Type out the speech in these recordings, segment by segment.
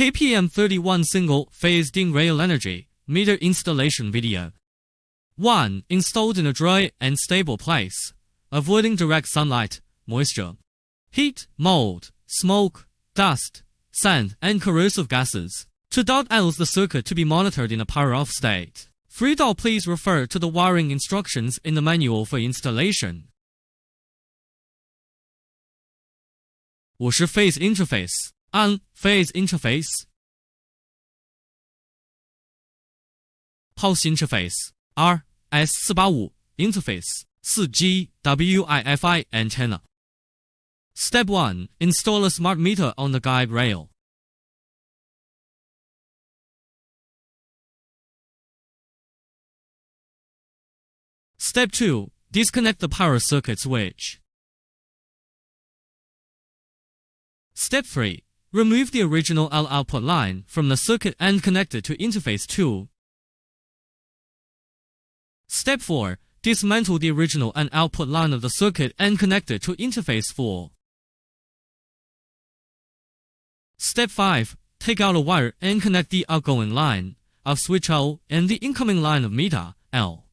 KPM31 single-phase DIN rail energy meter installation video. 1. Installed in a dry and stable place, avoiding direct sunlight, moisture, heat, mold, smoke, dust, sand, and corrosive gases. 2. Allows the circuit to be monitored in a power-off state. 3. Please refer to the wiring instructions in the manual for installation. 我是 Phase Interface. On Phase Interface. Pulse Interface. RS485 Interface. 4G WIFI antenna. Step 1. Install a smart meter on the guide rail. Step 2. Disconnect the power circuit switch. Step 3. Remove the original L output line from the circuit and connect it to interface 2. Step 4. Dismantle the original N output line of the circuit and connect it to interface 4. Step 5. Take out a wire and connect the outgoing line of switch O and the incoming line of meter L.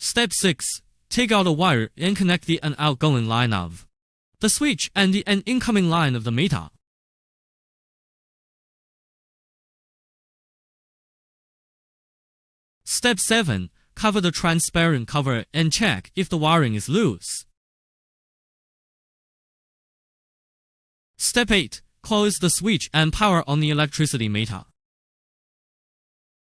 Step 6. Take out a wire and connect the N outgoing line of the switch and the N incoming line of the meter. Step 7. Cover the transparent cover and check if the wiring is loose. Step 8. Close the switch and power on the electricity meter.